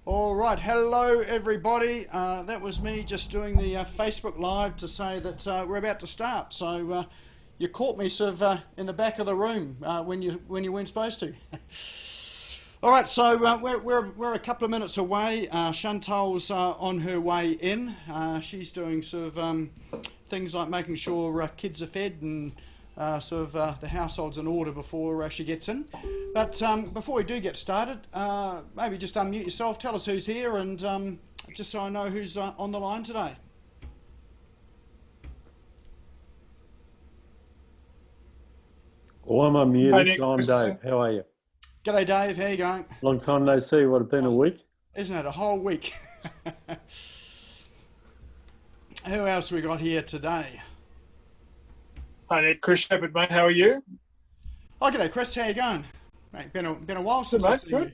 All right, hello everybody. That was me just doing the Facebook Live to say that we're about to start. So you caught me sort of in the back of the room when you weren't supposed to. All right, so we're a couple of minutes away. Chantal's on her way in. She's doing sort of things like making sure kids are fed and the household's in order before she gets in. But before we do get started, maybe just unmute yourself, tell us who's here, and just so I know who's on the line today. Well, I'm Hi, unmuted, Nick. so I'm Dave. How are you? G'day Dave, how you going? Long time no see. What, it's been a week? Isn't it a whole week? Who else we got here today? Hi, Nick. Chris Shepherd, mate. How are you? Oh, g'day Chris, how you going? Mate, been a while since Good, I've mate. seen Good. you.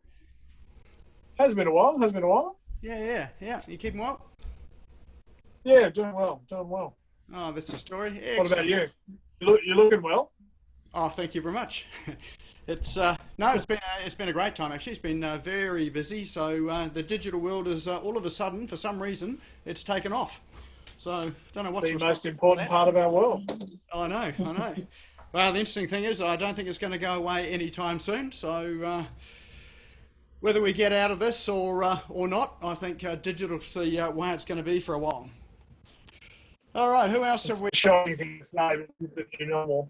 Has been a while. Yeah. You keeping well? Yeah, doing well. Oh, that's the story. What about Excellent. you? You're looking well. Oh, thank you very much. It's it's been a great time actually. It's been very busy. So the digital world is all of a sudden, for some reason, it's taken off. So don't know what's The most responsible for important that. part of our world. I know. Well, the interesting thing is, I don't think it's going to go away anytime soon. So whether we get out of this or not, I think digital's the way it's going to be for a while. All right, who else have It's we? the shocking thing to say, but it's the new normal.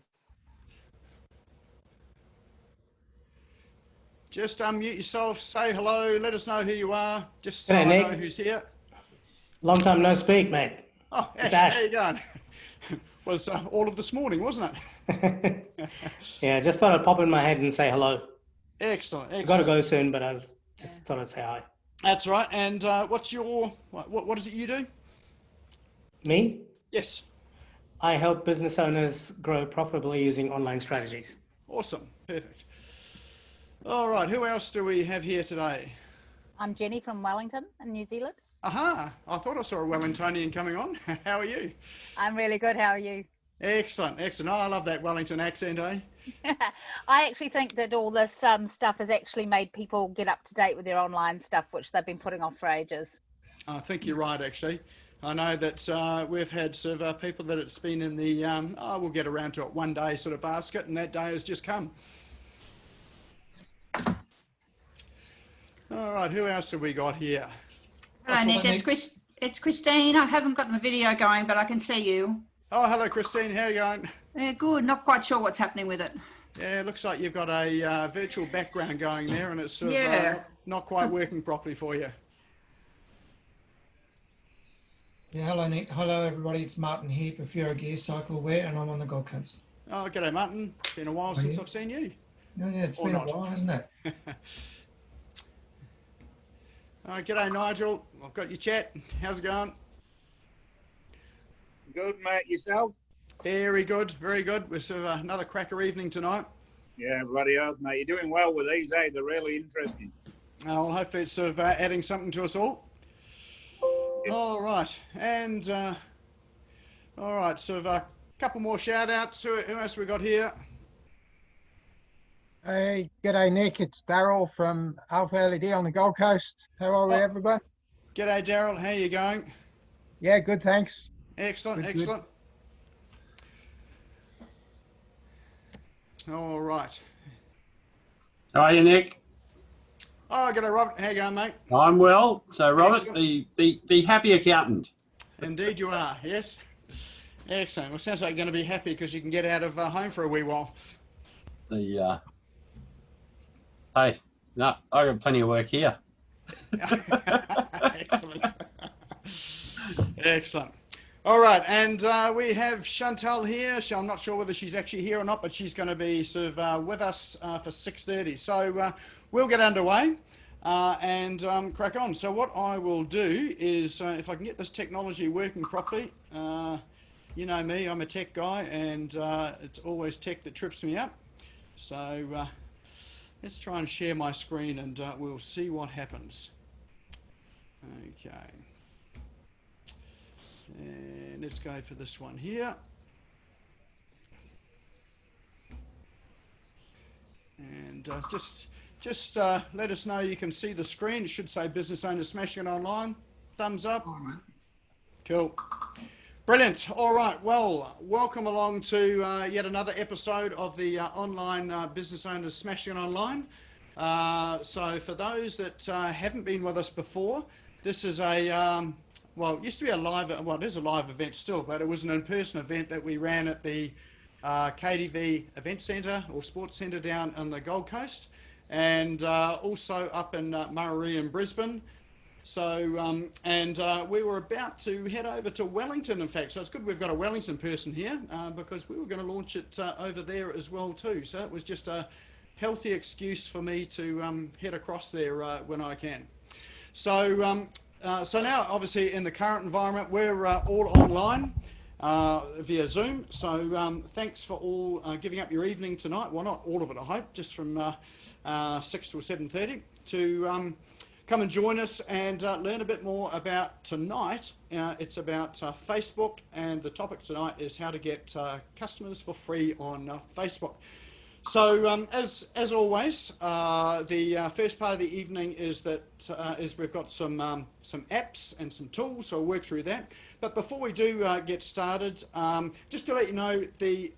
Just unmute yourself, say hello, let us know who you are, just so G'day, I Nick. know who's here. Long time no speak, mate. Oh, It's Ash, Ash. how you going? Was all of this morning, wasn't it? Yeah, just thought I'd pop in my head and say hello. Excellent. I've got to go soon, but I just thought I'd say hi. That's right. And what's your what is it you do? Me? Yes. I help business owners grow profitably using online strategies. Awesome. Perfect. All right. Who else do we have here today? I'm Jenny from Wellington in New Zealand. Aha! I thought I saw a Wellingtonian coming on. How are you? I'm really good. How are you? Excellent. Oh, I love that Wellington accent, eh? I actually think that all this stuff has actually made people get up to date with their online stuff, which they've been putting off for ages. I think you're right, actually. I know that we've had sort of people that it's been in the, we'll get around to it one day sort of basket, and that day has just come. All right, who else have we got here? Hello, Nick. It's Christine. I haven't got my video going, but I can see you. Oh, hello, Christine. How are you going? Good. Not quite sure what's happening with it. Yeah, it looks like you've got a virtual background going there, and it's sort of Yeah. not quite working properly for you. Yeah, hello Nick. Hello everybody. It's Martin here, Profero Gear Cycleware, and I'm on the Gold Coast. Oh, g'day, Martin. Been a while since I've seen you. Yeah, it's Or been not. a while, hasn't it? G'day, Nigel. I've got your chat. How's it going? Good, mate. Yourself? Very good, very good. We're sort of another cracker evening tonight. Yeah, bloody oath, mate. You're doing well with these, eh? They're really interesting. Well, hopefully it's sort of adding something to us all. All right, and all right, so a couple more shout outs. Who else we got here? Hey, g'day Nick, it's Daryl from Alpha LED on the Gold Coast. How are we, everybody? G'day, Daryl. How you going? Yeah, good, thanks. Excellent, Good. excellent. All right. How are you, Nick? Oh, g'day, Robert. How you going, mate? I'm well. So, Robert, Excellent. the happy accountant. Indeed you are, yes. Excellent. Well, sounds like you're going to be happy because you can get out of home for a wee while. Hey, no, I got plenty of work here. Excellent. Excellent. All right, and we have Chantal here. I'm not sure whether she's actually here or not, but she's going to be sort of with us for 6:30. So we'll get underway and crack on. So what I will do is, if I can get this technology working properly, you know me, I'm a tech guy, and it's always tech that trips me up. So let's try and share my screen, and we'll see what happens. Okay. And let's go for this one here. And just just let us know you can see the screen. It should say Business Owners Smashing It Online. Thumbs up. Cool. Brilliant. All right. Well, welcome along to yet another episode of the online Business Owners Smashing It Online. So for those that haven't been with us before, this is a, well, it used to be a live, well, it is a live event still, but it was an in-person event that we ran at the KTV Event Centre or Sports Centre down on the Gold Coast, and also up in Murray in Brisbane. So, we were about to head over to Wellington, in fact. So it's good we've got a Wellington person here because we were going to launch it over there as well too. So it was just a healthy excuse for me to head across there when I can. So, so now, obviously, in the current environment, we're all online via Zoom. So thanks for all giving up your evening tonight. Well, not all of it, I hope, just from 6 till 7:30 to come and join us and learn a bit more about tonight. It's about Facebook, and the topic tonight is how to get customers for free on Facebook. So as always, the first part of the evening is that we've got some apps and some tools, so I'll work through that. But before we do get started, just to let you know, the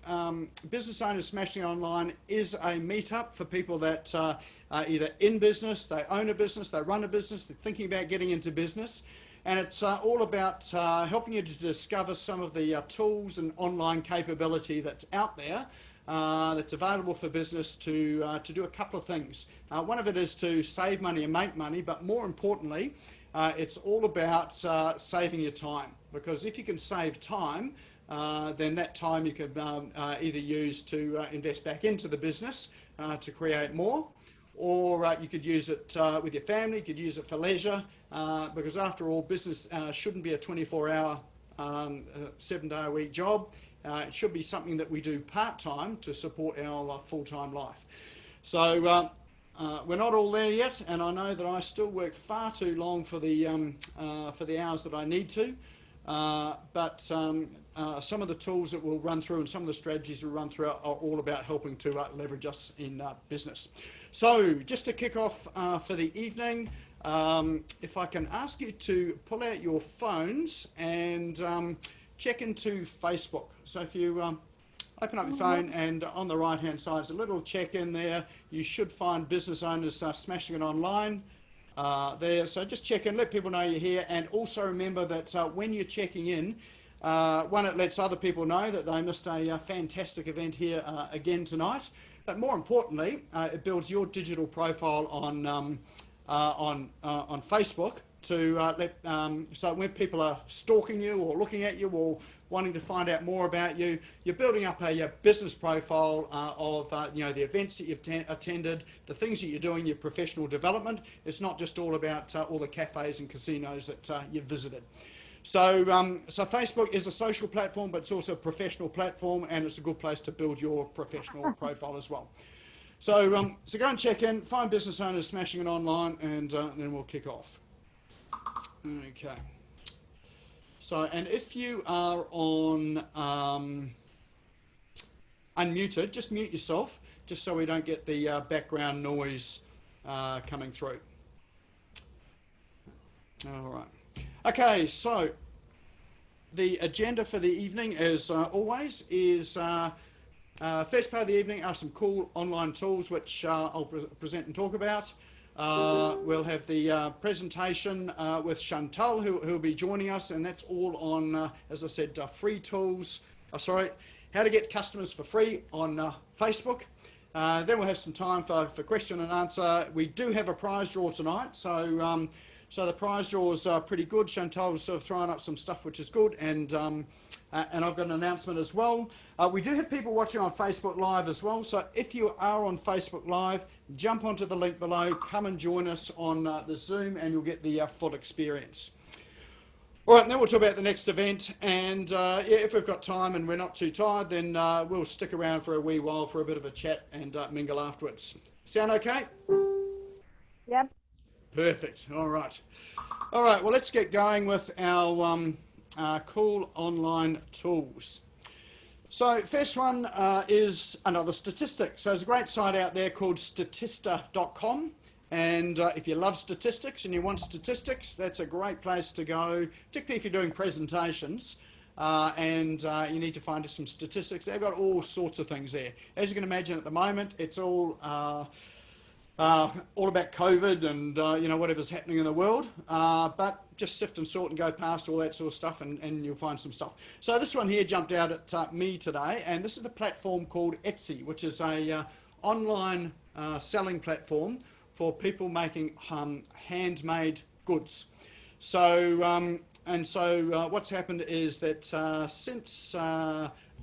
Business Owners Smashing Online is a meetup for people that are either in business, they own a business, they run a business, they're thinking about getting into business. And it's all about helping you to discover some of the tools and online capability that's out there. That's available for business to do a couple of things. One of it is to save money and make money, but more importantly, it's all about saving your time, because if you can save time, then that time you could either use to invest back into the business to create more, or you could use it with your family, you could use it for leisure, because after all, business shouldn't be a 24-hour, 7-day-a-week job. It should be something that we do part-time to support our full-time life. So we're not all there yet, and I know that I still work far too long for the hours that I need to. But some of the tools that we'll run through and some of the strategies we'll run through are all about helping to leverage us in business. So just to kick off for the evening, if I can ask you to pull out your phones and check into Facebook. So if you open up your phone, and on the right hand side is a little check in there. You should find Business Owners Smashing It Online there. So just check in, let people know you're here, and also remember that when you're checking in, one, it lets other people know that they missed a fantastic event here again tonight. But more importantly, it builds your digital profile on Facebook to so when people are stalking you or looking at you or wanting to find out more about you, you're building up a business profile of the events that you've attended, the things that you're doing, your professional development. It's not just all about all the cafes and casinos that you've visited. So, so Facebook is a social platform, but it's also a professional platform, and it's a good place to build your professional profile as well. So, so go and check in, find Business Owners Smashing It Online, and then we'll kick off. Okay. So, and if you are on unmuted, just mute yourself, just so we don't get the background noise coming through. All right. Okay, so the agenda for the evening, as always, is first part of the evening are some cool online tools which I'll present and talk about. We'll have the presentation with Chantal, who'll be joining us, and that's all on, as I said, free tools. How to get customers for free on Facebook. Then we'll have some time for question and answer. We do have a prize draw tonight, so so the prize draw is pretty good. Chantal's sort of throwing up some stuff which is good, and I've got an announcement as well. We do have people watching on Facebook Live as well, so if you are on Facebook Live, jump onto the link below, come and join us on the Zoom, and you'll get the full experience. All right, and then we'll talk about the next event, and yeah, if we've got time and we're not too tired, then we'll stick around for a wee while for a bit of a chat and mingle afterwards. Sound okay? Yep. Perfect. All right. All right, well, let's get going with our cool online tools. So first one is another statistic. So there's a great site out there called statista.com. And if you love statistics and you want statistics, that's a great place to go, particularly if you're doing presentations and you need to find some statistics. They've got all sorts of things there. As you can imagine at the moment, it's all about COVID and you know, whatever's happening in the world, but just sift and sort and go past all that sort of stuff and you'll find some stuff. So this one here jumped out at me today, and this is the platform called Etsy, which is a online selling platform for people making handmade goods. So what's happened is that since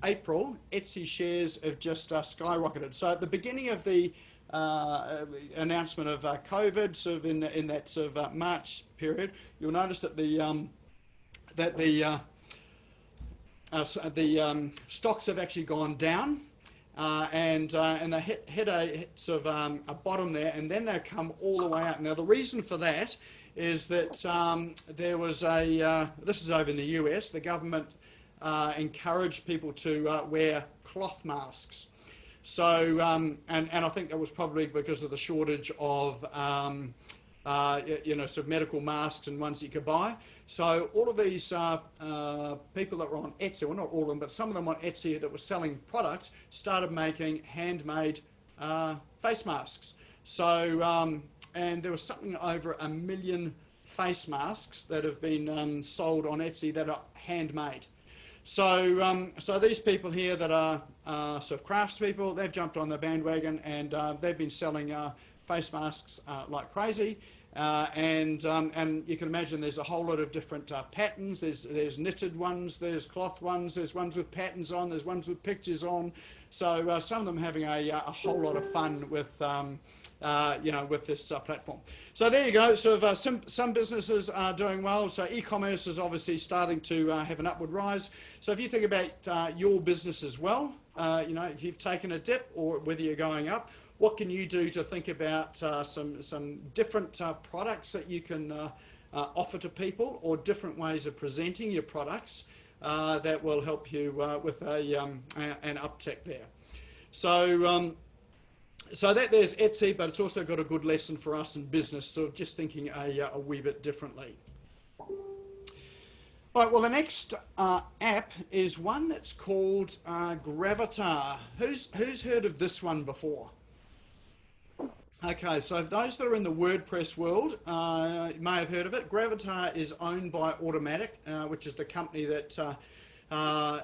April, Etsy shares have just skyrocketed. So at the beginning of the announcement of COVID, sort of in that sort of March period, you'll notice that the stocks have actually gone down, and they hit a sort of a bottom there, and then they come all the way up. Now the reason for that is that there was this is over in the US, the government encouraged people to wear cloth masks. So, and I think that was probably because of the shortage of, you know, sort of medical masks and ones you could buy. So all of these people that were on Etsy, well not all of them, but some of them on Etsy that were selling product started making handmade face masks. So, and there was something over 1 million face masks that have been sold on Etsy that are handmade. So, so these people here that are sort of craftspeople, they've jumped on the bandwagon and they've been selling face masks like crazy. And you can imagine there's a whole lot of different patterns. There's knitted ones, there's cloth ones, there's ones with patterns on, there's ones with pictures on. So some of them having a whole lot of fun with you know, with this platform. So there you go. Sort of some businesses are doing well. So e-commerce is obviously starting to have an upward rise. So if you think about your business as well, you know, if you've taken a dip or whether you're going up, what can you do to think about some different products that you can offer to people, or different ways of presenting your products that will help you with an uptick there. So so there's Etsy, but it's also got a good lesson for us in business, so just thinking a wee bit differently. All right, well, the next app is one that's called Gravatar. Who's heard of this one before? Okay, so those that are in the WordPress world you may have heard of it. Gravatar is owned by Automatic, which is the company that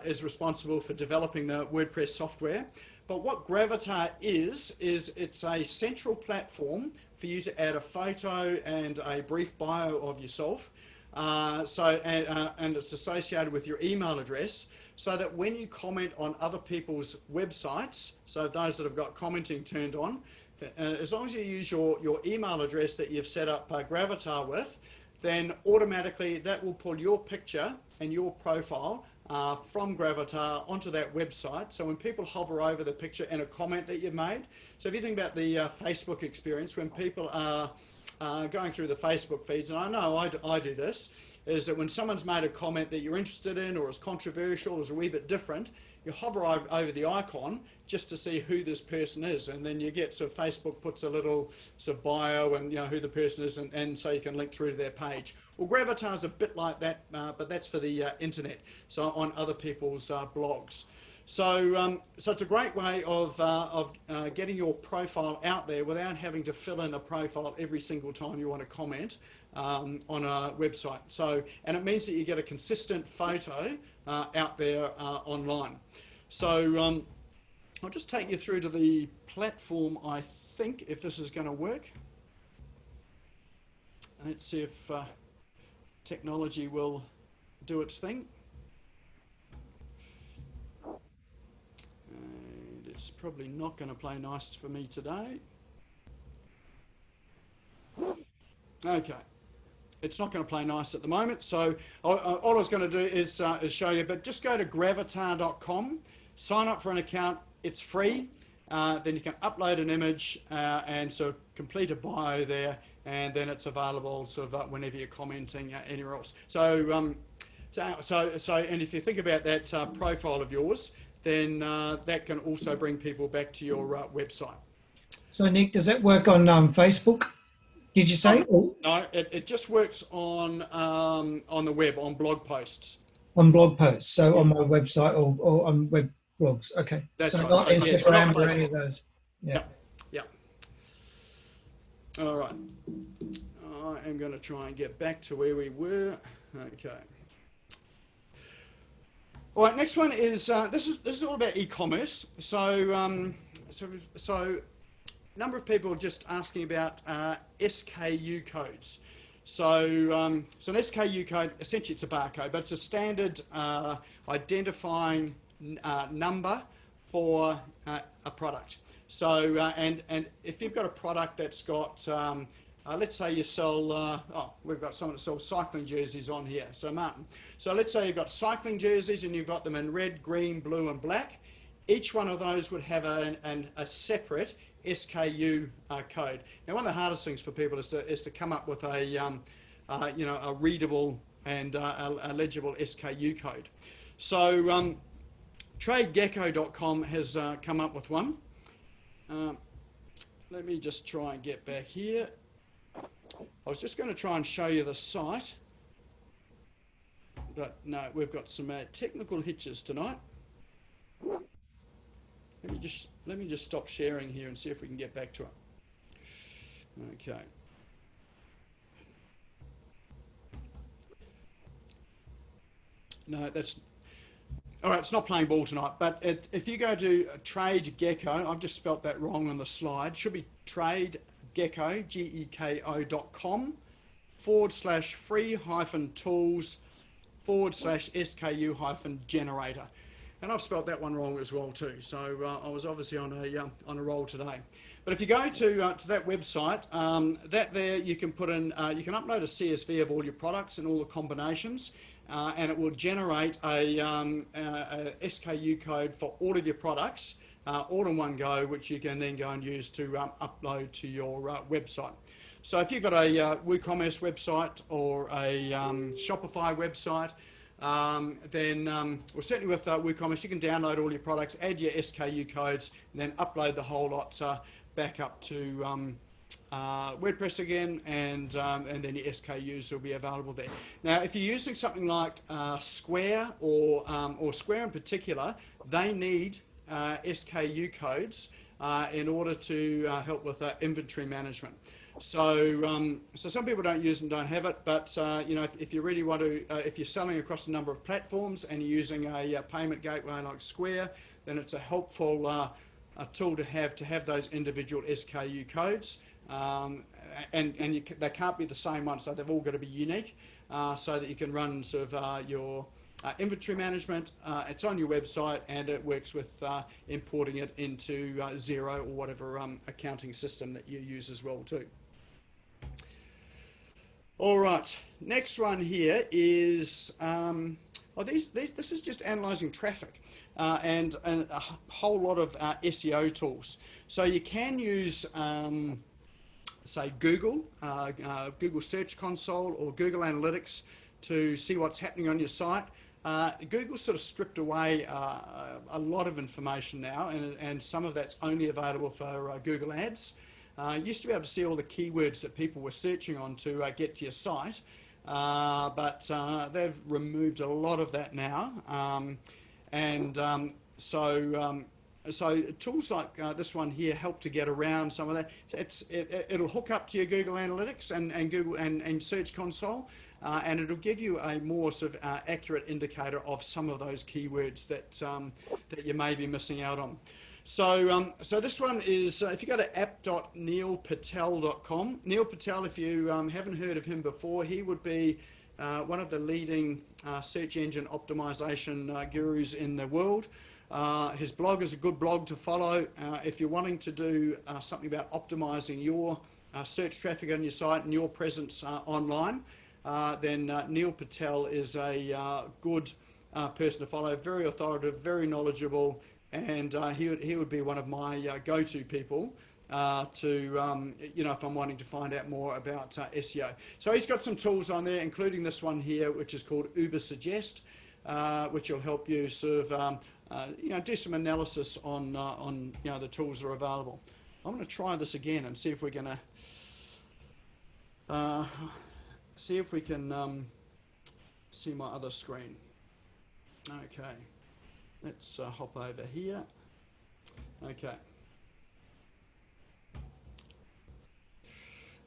is responsible for developing the WordPress software. But what Gravatar is it's a central platform for you to add a photo and a brief bio of yourself. And it's associated with your email address, so that when you comment on other people's websites, so those that have got commenting turned on, as long as you use your email address that you've set up Gravatar with, then automatically that will pull your picture and your profile from Gravatar onto that website. So when people hover over the picture and a comment that you've made, so if you think about the Facebook experience, when people are going through the Facebook feeds, and I know I do this, is that when someone's made a comment that you're interested in or is controversial, is a wee bit different, you hover over the icon just to see who this person is, and then you get sort of Facebook puts a little sort of bio and you know who the person is, and so you can link through to their page. Well, Gravatar's a bit like that, but that's for the internet, so on other people's blogs. So, so it's a great way of getting your profile out there without having to fill in a profile every single time you want to comment on a website. So, and it means that you get a consistent photo out there online. So, I'll just take you through to the platform, I think, if this is going to work. Let's see if technology will do its thing. And it's probably not going to play nice for me today. Okay. It's not going to play nice at the moment, so all I was going to do is show you, but just go to gravatar.com, sign up for an account, it's free, then you can upload an image and so complete a bio there, and then it's available sort of whenever you're commenting anywhere else. So, and if you think about that profile of yours, then that can also bring people back to your website. So Nick, does that work on Facebook? Did you say? No, it just works on the web, on blog posts. On blog posts, so on my website or on web blogs. Okay. That's so right. not So, yeah, Instagram not or any Facebook. of those. Yeah. Yep. All right. I am going to try and get back to where we were. Okay. All right. Next one is this is all about e-commerce. So a number of people are just asking about SKU codes. So an SKU code, essentially it's a barcode, but it's a standard identifying number for a product. So and if you've got a product that's got, let's say you sell, we've got someone that sells cycling jerseys on here. So Martin, so let's say you've got cycling jerseys and you've got them in red, green, blue, and black. Each one of those would have a separate SKU code. Now, one of the hardest things for people is to come up with a readable and a legible SKU code. So TradeGecko.com has come up with one. Let me just try and get back here. I was just going to try and show you the site, but no, we've got some technical hitches tonight. Let me just stop sharing here and see if we can get back to it. Okay. No, that's all right. It's not playing ball tonight, but if you go to TradeGecko, I've just spelt that wrong on the slide. It should be TradeGecko, GEKO.com/free-tools/SKU-generator. And I've spelt that one wrong as well too. So I was obviously on a roll today. But if you go to that website, that there you can put in, you can upload a CSV of all your products and all the combinations, and it will generate a SKU code for all of your products, all in one go, which you can then go and use to upload to your website. So if you've got a WooCommerce website or a Shopify website, then well, certainly with WooCommerce, you can download all your products, add your SKU codes, and then upload the whole lot back up to WordPress again, and then your SKUs will be available there. Now, if you're using something like Square or Square in particular, they need SKU codes in order to help with inventory management. So, so some people don't use and don't have it, but if you really want to, if you're selling across a number of platforms and you're using a payment gateway like Square, then it's a helpful a tool to have those individual SKU codes, and they can't be the same one, so they've all got to be unique, so that you can run sort of your inventory management. It's on your website, and it works with importing it into Xero or whatever accounting system that you use as well too. All right, next one here is, this is just analysing traffic and a whole lot of SEO tools. So you can use, say, Google Search Console or Google Analytics to see what's happening on your site. Google's sort of stripped away a lot of information now, and some of that's only available for Google Ads. You used to be able to see all the keywords that people were searching on to get to your site, but they've removed a lot of that now, so tools like this one here help to get around some of that. It'll hook up to your Google Analytics and Google and Search Console, and it'll give you a more sort of accurate indicator of some of those keywords that you may be missing out on. So, so this one is, if you go to app.neilpatel.com, Neil Patel, if you haven't heard of him before, he would be one of the leading search engine optimization gurus in the world. His blog is a good blog to follow. If you're wanting to do something about optimizing your search traffic on your site and your presence online, then Neil Patel is a good person to follow, very authoritative, very knowledgeable, and he would be one of my go-to people to, if I'm wanting to find out more about SEO. So he's got some tools on there, including this one here, which is called Uber Suggest, which will help you sort of do some analysis on the tools that are available. I'm going to try this again and see if we're going to see if we can see my other screen. Okay, let's hop over here. Okay.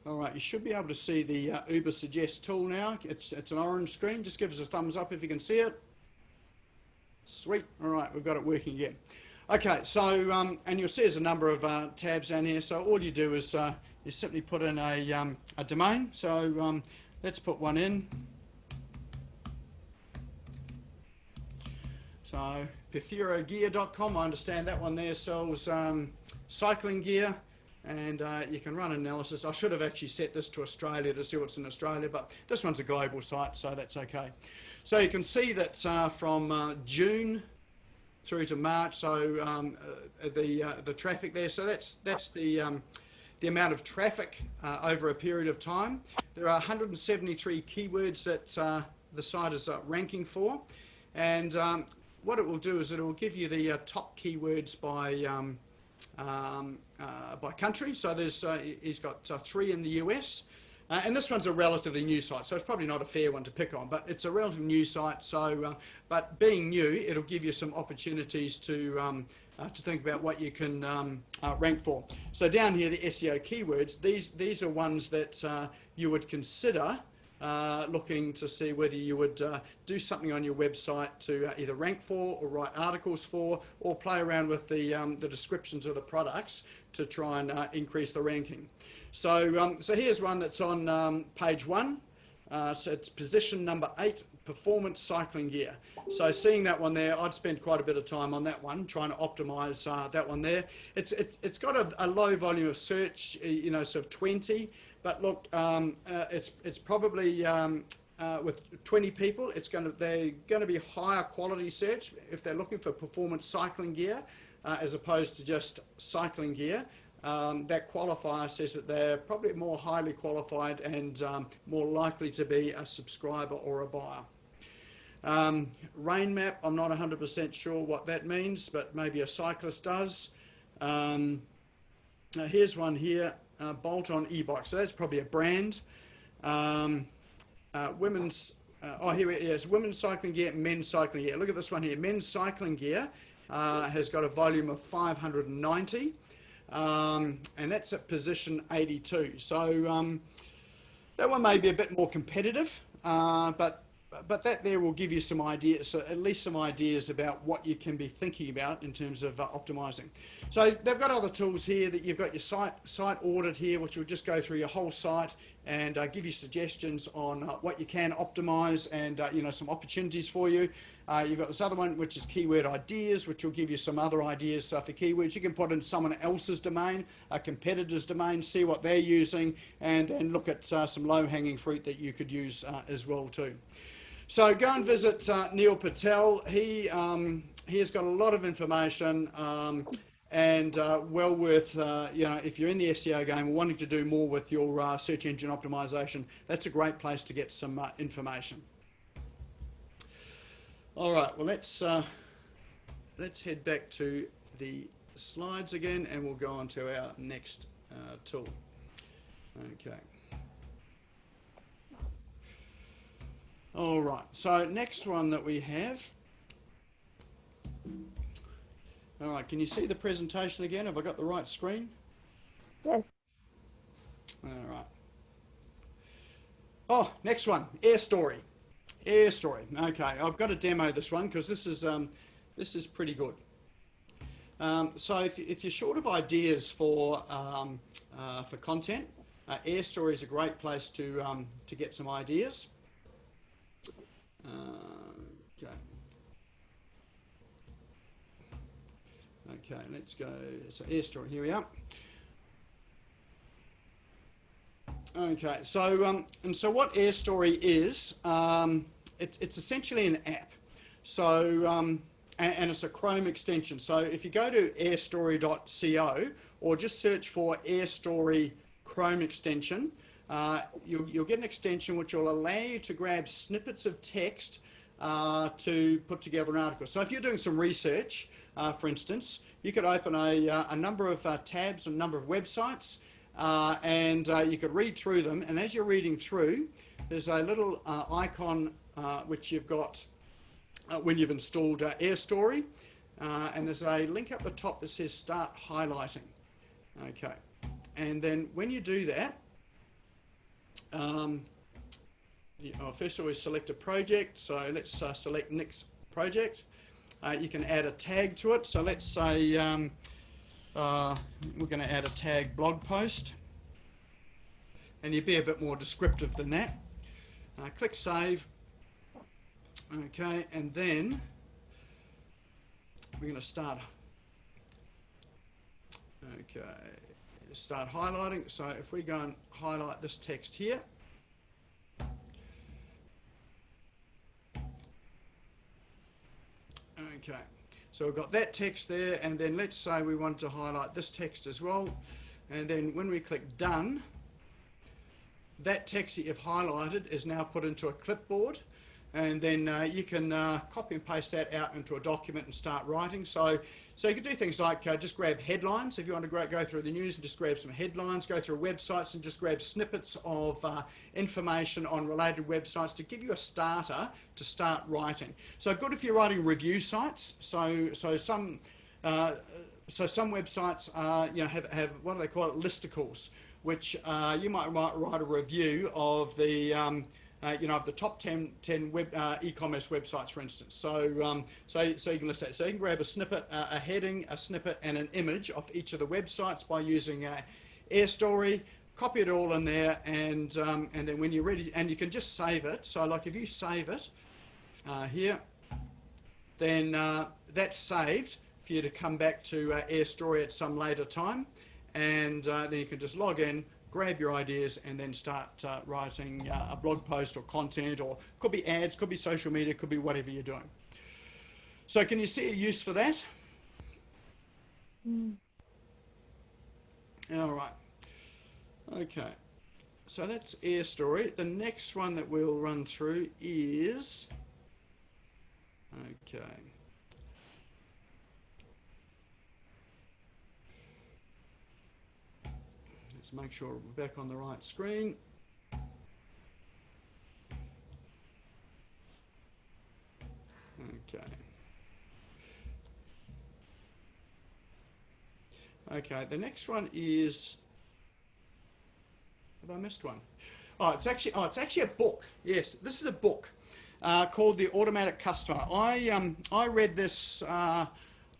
All right, you should be able to see the Uber Suggest tool now. It's an orange screen. Just give us a thumbs up if you can see it. Sweet. All right, we've got it working again. Okay, so and you'll see there's a number of tabs down here. So all you do is you simply put in a domain. So let's put one in. So pythurogear.com, I understand that one there sells cycling gear, and you can run analysis. I should have actually set this to Australia to see what's in Australia, but this one's a global site, so that's okay. So you can see that from June through to March, so the traffic there. So that's the amount of traffic over a period of time. There are 173 keywords that the site is ranking for, and what it will do is it will give you the top keywords by country. So there's he's got 3 in the US, and this one's a relatively new site, so it's probably not a fair one to pick on, but it's a relatively new site. So, but being new, it'll give you some opportunities to think about what you can rank for. So down here, the SEO keywords, these are ones that you would consider looking to see whether you would do something on your website to either rank for or write articles for, or play around with the descriptions of the products to try and increase the ranking. So, so here's one that's on page 1. So it's position number 8, performance cycling gear. So seeing that one there, I'd spend quite a bit of time on that one, trying to optimize that one there. It's got a low volume of search, sort of 20. But look, it's probably with 20 people, they're going to be higher quality search if they're looking for performance cycling gear, as opposed to just cycling gear. That qualifier says that they're probably more highly qualified and more likely to be a subscriber or a buyer. Rain map, I'm not 100% sure what that means, but maybe a cyclist does. Here's one here. Bolt-on e-bike, so that's probably a brand. Women's, here it is, women's cycling gear, men's cycling gear. Look at this one here, men's cycling gear has got a volume of 590, and that's at position 82. So that one may be a bit more competitive, but that there will give you some ideas, so at least some ideas about what you can be thinking about in terms of optimizing. So they've got other tools here that you've got your site audit here, which will just go through your whole site and give you suggestions on what you can optimize and some opportunities for you. You've got this other one, which is keyword ideas, which will give you some other ideas for keywords. You can put in someone else's domain, a competitor's domain, see what they're using, and look at some low-hanging fruit that you could use as well too. So go and visit Neil Patel. He has got a lot of information and well worth, if you're in the SEO game or wanting to do more with your search engine optimization, that's a great place to get some information. All right, well, let's head back to the slides again, and we'll go on to our next tool. Okay. All right, so next one that we have. All right, can you see the presentation again? Have I got the right screen? Yes. All right. Oh, next one, Air Story. Air Story. Okay, I've got to demo this one because this is pretty good. So if you're short of ideas for content, Air Story is a great place to get some ideas. Okay, let's go. So Air Story, here we are. Okay, so and so what Air Story is, it's essentially an app. So and it's a Chrome extension. So if you go to airstory.co or just search for Air Story Chrome extension, you'll get an extension which will allow you to grab snippets of text to put together an article. So if you're doing some research, for instance, you could open a number of tabs, a number of websites, and you could read through them. And as you're reading through, there's a little icon which you've got when you've installed AirStory, and there's a link up the top that says Start Highlighting. Okay, and then when you do that, first always select a project. So let's select Nick's project. You can add a tag to it. So let's say we're going to add a tag blog post, and you'd be a bit more descriptive than that. Click Save. Okay, and then we're going to start. Okay, start highlighting. So if we go and highlight this text here. Okay, so we've got that text there, and then let's say we want to highlight this text as well, and then when we click Done, that text that you've highlighted is now put into a clipboard, and then you can copy and paste that out into a document and start writing. So you can do things like just grab headlines. If you want to go through the news and just grab some headlines, go through websites and just grab snippets of information on related websites to give you a starter to start writing. So good if you're writing review sites. So some websites have what do they call it, listicles, which you might write a review of the of the top 10 web e-commerce websites, for instance. So you can list that. So you can grab a snippet, a heading, a snippet, and an image of each of the websites by using AirStory. Copy it all in there, and then when you're ready, and you can just save it. So like if you save it here, then that's saved for you to come back to AirStory at some later time, and then you can just log in, grab your ideas, and then start writing a blog post or content, or could be ads, could be social media, could be whatever you're doing. So can you see a use for that? All right. Okay. So that's AirStory. The next one that we'll run through is, okay. Let's make sure we're back on the right screen. Okay. Okay, the next one is, have I missed one? Oh, it's actually a book. Yes, this is a book called The Automatic Customer. I read this about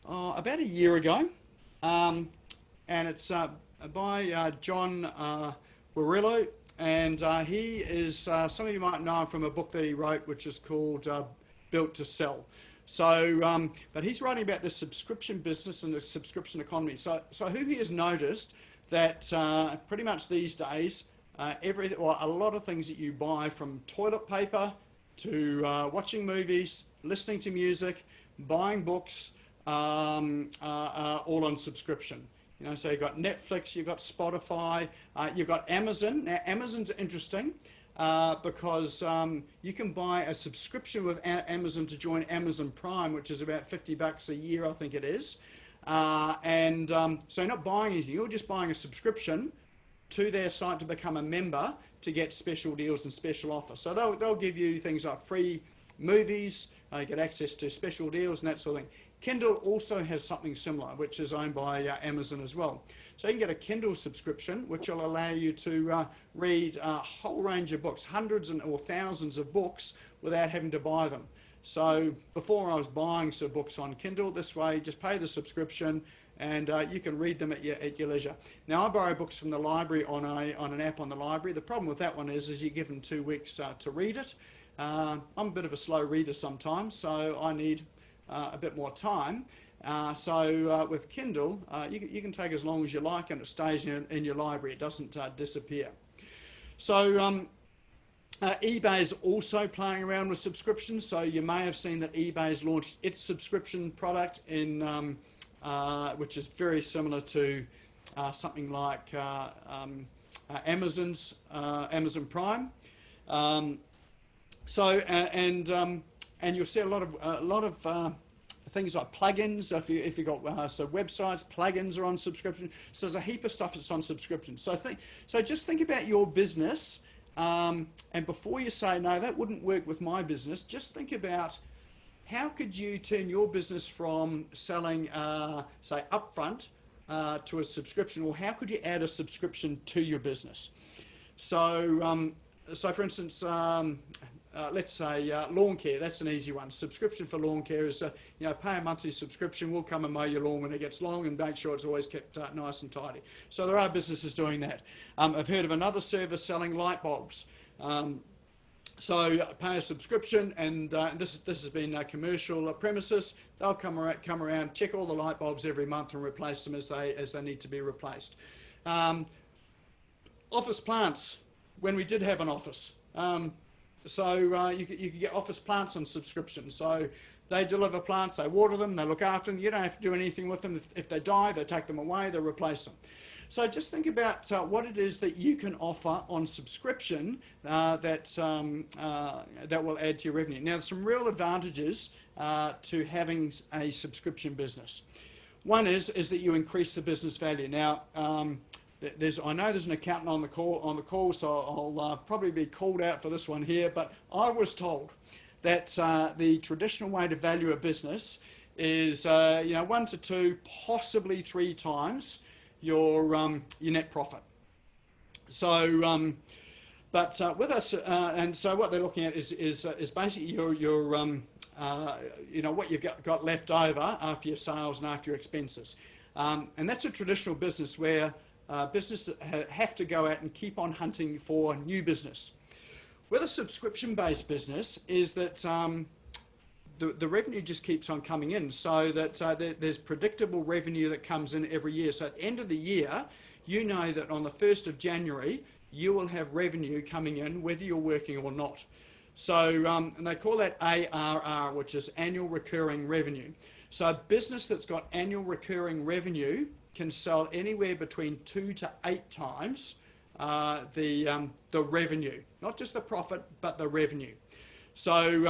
a year ago, and it's by John Warrillo, and he is, some of you might know him from a book that he wrote, which is called Built to Sell. So, but he's writing about the subscription business and the subscription economy. So who he has noticed that pretty much these days, a lot of things that you buy, from toilet paper to watching movies, listening to music, buying books, are all on subscription. You know, so you've got Netflix, you've got Spotify, you've got Amazon. Now, Amazon's interesting because you can buy a subscription with Amazon to join Amazon Prime, which is about $50 a year, I think it is. So you're not buying anything, you're just buying a subscription to their site to become a member to get special deals and special offers. So they'll give you things like free movies, you get access to special deals and that sort of thing. Kindle also has something similar, which is owned by Amazon as well. So you can get a Kindle subscription, which will allow you to read a whole range of books, hundreds or thousands of books, without having to buy them. So before I was buying some books on Kindle, this way just pay the subscription and you can read them at your leisure. Now, I borrow books from the library on an app on the library. The problem with that one is you're given 2 weeks to read it. I'm a bit of a slow reader sometimes, so I need a bit more time. So with Kindle, you can take as long as you like, and it stays in your library. It doesn't disappear. So eBay is also playing around with subscriptions. So you may have seen that eBay has launched its subscription product in which is very similar to something like Amazon's Amazon Prime. and you'll see a lot of things like plugins. If you got so websites, plugins are on subscription. So there's a heap of stuff that's on subscription. So just think about your business, and before you say no, that wouldn't work with my business. Just think about how could you turn your business from selling, say, upfront to a subscription, or how could you add a subscription to your business? So, for instance, let's say lawn care. That's an easy one. Subscription for lawn care is, pay a monthly subscription. We'll come and mow your lawn when it gets long and make sure it's always kept nice and tidy. So there are businesses doing that. I've heard of another service selling light bulbs. So pay a subscription, and this has been commercial premises. They'll come around, check all the light bulbs every month, and replace them as they need to be replaced. Office plants, when we did have an office. You could get office plants on subscription. So they deliver plants, they water them, they look after them. You don't have to do anything with them. If they die, they take them away, they replace them. So just think about what it is that you can offer on subscription that will add to your revenue. Now, there's some real advantages to having a subscription business. One is that you increase the business value. Now, I know there's an accountant on the call, so I'll probably be called out for this one here. But I was told that the traditional way to value a business is 1 to 2, possibly 3 times your net profit. So, with us, and so what they're looking at is basically your what you've got left over after your sales and after your expenses, and that's a traditional business where businesses have to go out and keep on hunting for new business. With a subscription-based business is that the revenue just keeps on coming in, so that there's predictable revenue that comes in every year. So at the end of the year, you know that on the 1st of January, you will have revenue coming in whether you're working or not. So, and they call that ARR, which is annual recurring revenue. So a business that's got annual recurring revenue can sell anywhere between 2 to 8 times the revenue, not just the profit, but the revenue. So,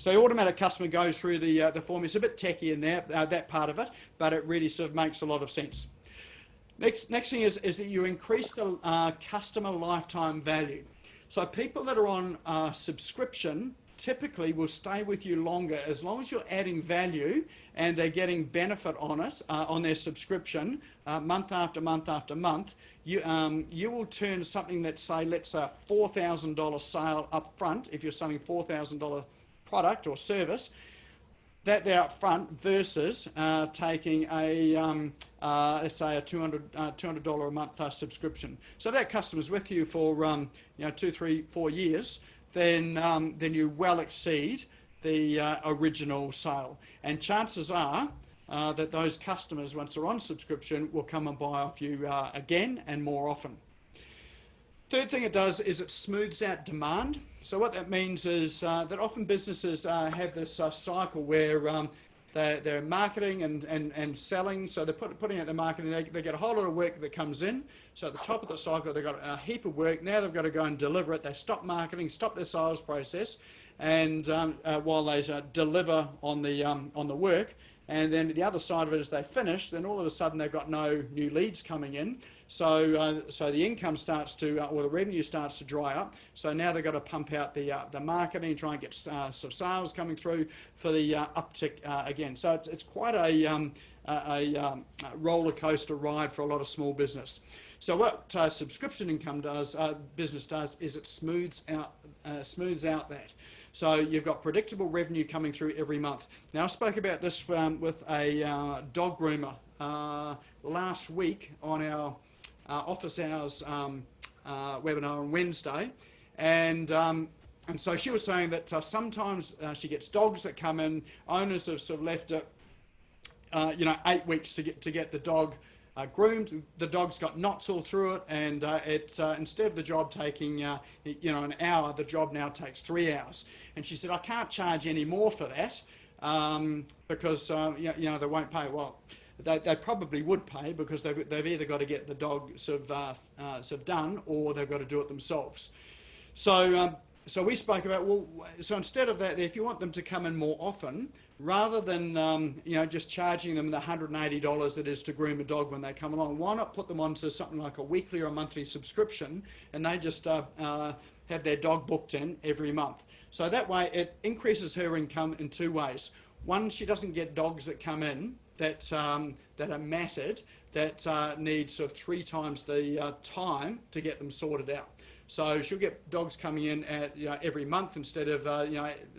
automatic customer goes through the form. It's a bit techy in there, that part of it, but it really sort of makes a lot of sense. Next thing is that you increase the customer lifetime value. So people that are on subscription typically will stay with you longer as long as you're adding value and they're getting benefit on it, on their subscription, month after month after month. You will turn something that's, say, let's say a $4,000 sale up front, if you're selling $4,000 product or service, that they're up front versus taking a, let's say a $200 a month subscription. So that customer's with you for 2, 3, 4 years, then you well exceed the original sale. And chances are that those customers, once they're on subscription, will come and buy off you again and more often. Third thing it does is it smooths out demand. So what that means is that often businesses have this cycle where they're marketing and selling. So they're putting out their marketing. They get a whole lot of work that comes in. So at the top of the cycle, they've got a heap of work. Now they've got to go and deliver it. They stop marketing, stop their sales process, and while they deliver on the work. And then the other side of it is they finish, then all of a sudden they've got no new leads coming in. So the income starts to, or the revenue starts to dry up. So now they've got to pump out the marketing, try and get some sales coming through for the uptick again. So it's quite a roller coaster ride for a lot of small business. So what subscription income business does is it smooths out that. So you've got predictable revenue coming through every month. Now I spoke about this with a dog groomer last week on our office hours webinar on Wednesday, and so she was saying that sometimes she gets dogs that come in. Owners have sort of left it 8 weeks to get the dog groomed. The dog's got knots all through it, and instead of the job taking an hour, the job now takes 3 hours. And she said, I can't charge any more for that because they won't pay. Well, they probably would pay because they've either got to get the dog sort of done, or they've got to do it themselves. So so we spoke about, well, so instead of that, if you want them to come in more often, rather than just charging them the $180 it is to groom a dog when they come along, why not put them onto something like a weekly or a monthly subscription, and they just have their dog booked in every month. So that way it increases her income in two ways. One, she doesn't get dogs that come in that are matted, that need sort of 3 times the time to get them sorted out. So she'll get dogs coming in at every month instead of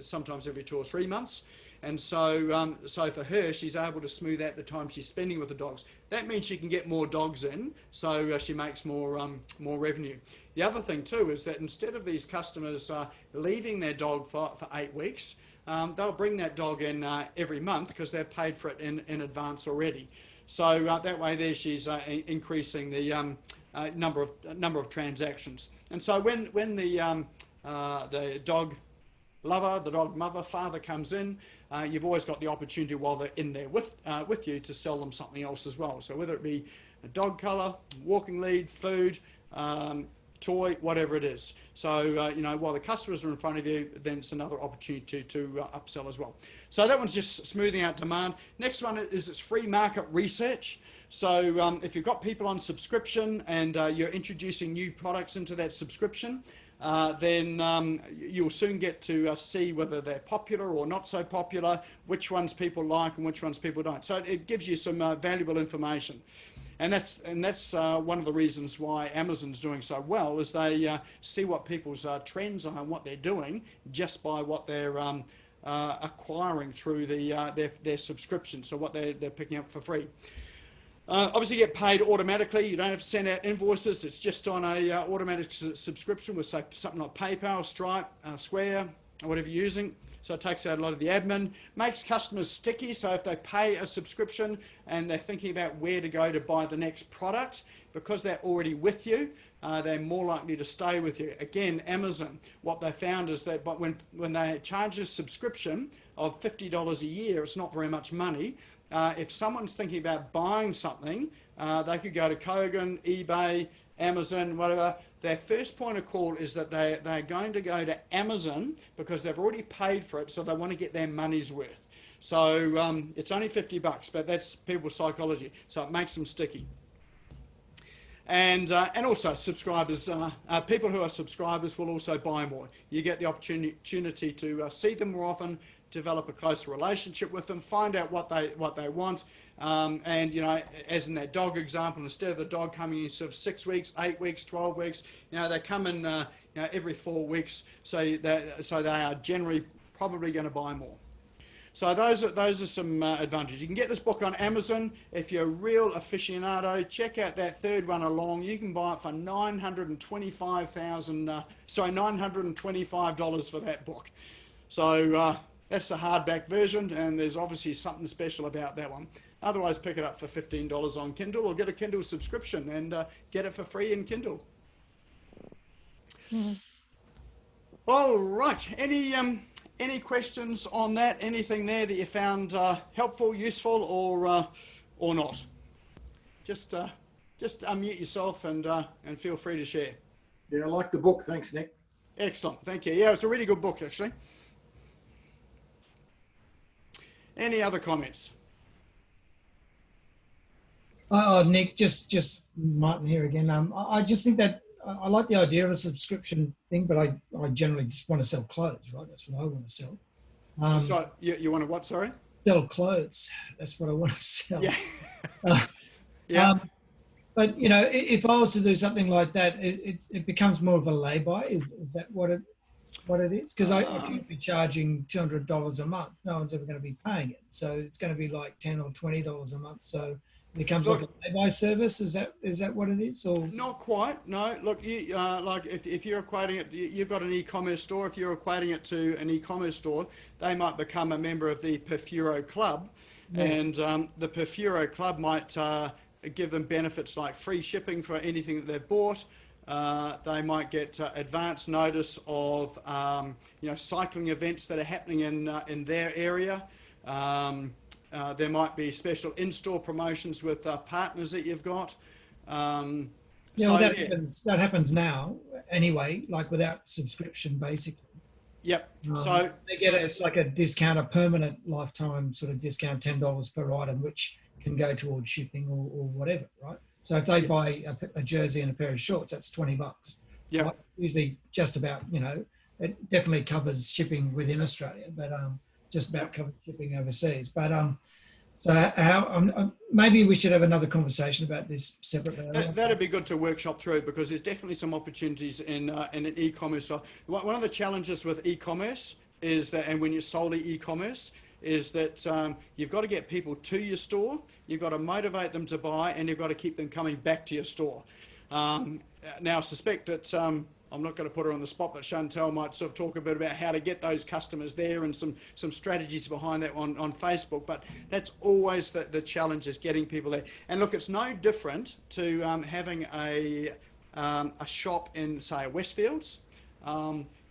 sometimes every 2 or 3 months. And so so for her, she's able to smooth out the time she's spending with the dogs. That means she can get more dogs in, so she makes more revenue. The other thing too is that instead of these customers leaving their dog for 8 weeks, they'll bring that dog in every month because they've paid for it in advance already. So that way there she's increasing the number of transactions. And so when the dog lover, the dog mother, father comes in, you've always got the opportunity while they're in there with you to sell them something else as well. So whether it be a dog collar, walking lead, food, toy, whatever it is. So while the customers are in front of you, then it's another opportunity to upsell as well. So that one's just smoothing out demand. Next one is it's free market research. So if you've got people on subscription and you're introducing new products into that subscription, then you'll soon get to see whether they're popular or not so popular, which ones people like and which ones people don't. So it gives you some valuable information. And that's one of the reasons why Amazon's doing so well, is they see what people's trends are and what they're doing just by what they're acquiring through their subscription, so what they're picking up for free. Obviously you get paid automatically. You don't have to send out invoices. It's just on a automatic subscription with, say, something like PayPal, Stripe, Square, or whatever you're using. So it takes out a lot of the admin, makes customers sticky. So if they pay a subscription and they're thinking about where to go to buy the next product, because they're already with you, they're more likely to stay with you. Again, Amazon, what they found is that when they charge a subscription of $50 a year, it's not very much money. If someone's thinking about buying something, they could go to Kogan, eBay, Amazon, whatever. Their first point of call is that they're going to go to Amazon because they've already paid for it, so they want to get their money's worth. So it's only $50, but that's people's psychology. So it makes them sticky. And also subscribers, people who are subscribers will also buy more. You get the opportunity to see them more often, develop a closer relationship with them, find out what they want, and as in that dog example, instead of the dog coming in sort of 6 weeks, 8 weeks, 12 weeks, they come in every 4 weeks, so they are generally probably going to buy more. So those are some advantages. You can get this book on Amazon. If you're a real aficionado, check out that third one along. You can buy it for $925 for that book. So that's the hardback version, and there's obviously something special about that one. Otherwise, pick it up for $15 on Kindle, or get a Kindle subscription and get it for free in Kindle. Mm-hmm. All right. Any questions on that? Anything there that you found helpful, useful, or not? Just unmute yourself and feel free to share. Yeah, I like the book. Thanks, Nick. Excellent. Thank you. Yeah, it's a really good book, actually. Any other comments? Nick, just Martin here again. I just think that I like the idea of a subscription thing, but I generally just want to sell clothes, right? That's what I want to sell. So you want to what, sorry? Sell clothes. That's what I want to sell. Yeah. Yeah. But, if I was to do something like that, it becomes more of a lay-by. Is that what it is? Because I can't be charging $200 a month. No one's ever going to be paying it. So it's going to be like $10 or $20 a month. So it becomes like a lay-by service. Is that what it is? Or not quite? No. Look, you, like if you're equating it, you've got an e-commerce store. If you're equating it to an e-commerce store, they might become a member of the Perfuro Club, and the Perfuro Club might give them benefits like free shipping for anything that they've bought. They might get advance notice of cycling events that are happening in their area. There might be special in-store promotions with partners that you've got. Yeah, So, well, that yeah. happens. That happens now anyway. Like without subscription, basically. Yep. So they get like a discount, a permanent lifetime sort of discount, $10 per item, which can go towards shipping or whatever, right? So if they buy a jersey and a pair of shorts, that's $20. yeah. Right? Usually, just about it definitely covers shipping within Australia, but just about covers shipping overseas. But so how maybe we should have another conversation about this separately. That'd be good to workshop through, because there's definitely some opportunities in an e-commerce. So one of the challenges with e-commerce is that, and when you're solely e-commerce, is that you've got to get people to your store, you've got to motivate them to buy, and you've got to keep them coming back to your store. Now, I suspect that I'm not going to put her on the spot, but Chantel might sort of talk a bit about how to get those customers there and some strategies behind that on Facebook. But that's always the challenge, is getting people there. And look, it's no different to having a shop in, say, a Westfields.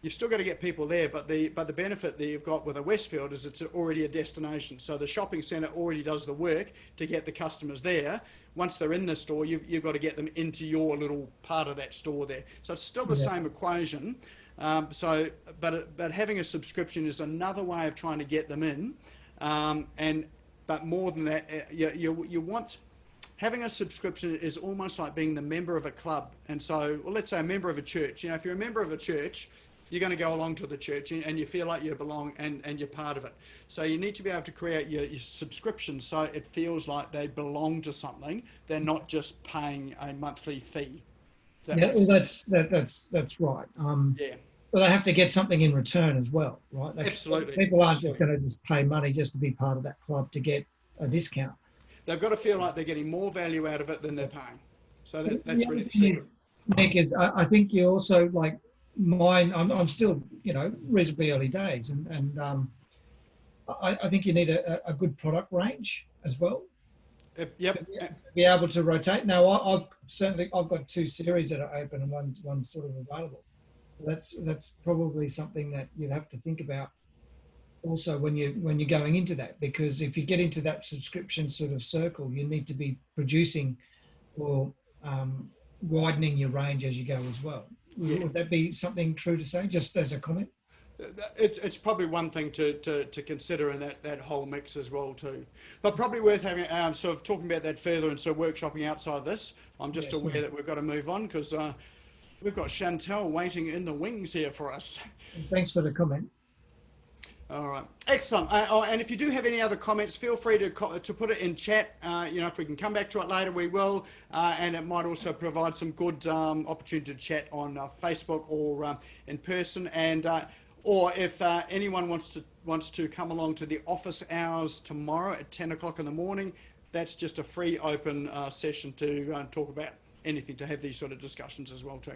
You've still got to get people there, but the benefit that you've got with a Westfield is it's already a destination. So the shopping centre already does the work to get the customers there. Once they're in the store, you've got to get them into your little part of that store there. So it's still the same equation. But having a subscription is another way of trying to get them in. But more than that, you want. Having a subscription is almost like being the member of a club. And so, well, let's say a member of a church. If you're a member of a church, you're going to go along to the church and you feel like you belong and you're part of it. So you need to be able to create your subscription so it feels like they belong to something. They're not just paying a monthly fee. Well, that's right. Yeah. Well, they have to get something in return as well, right? Absolutely. People aren't just going to just pay money just to be part of that club to get a discount. They've got to feel like they're getting more value out of it than they're paying. So that's really the secret. Nick, is I think you also, like mine, I'm still, reasonably early days. And I think you need a good product range as well. Yep. Be able to rotate. Now, I've got 2 series that are open and one's sort of available. That's probably something that you'd have to think about also when you're going into that, because if you get into that subscription sort of circle, you need to be producing or widening your range as you go as well. Yeah. Would that be something true to say, just as a comment? It's probably one thing to consider in that whole mix as well too, but probably worth having sort of talking about that further and workshopping outside of this. I'm just aware that we've got to move on because we've got Chantel waiting in the wings here for us. Thanks for the comment. All right, excellent. And if you do have any other comments, feel free to put it in chat. If we can come back to it later, we will. And it might also provide some good opportunity to chat on Facebook or in person. And or if anyone wants to come along to the office hours tomorrow at 10 o'clock in the morning, that's just a free open session to talk about anything, to have these sort of discussions as well too.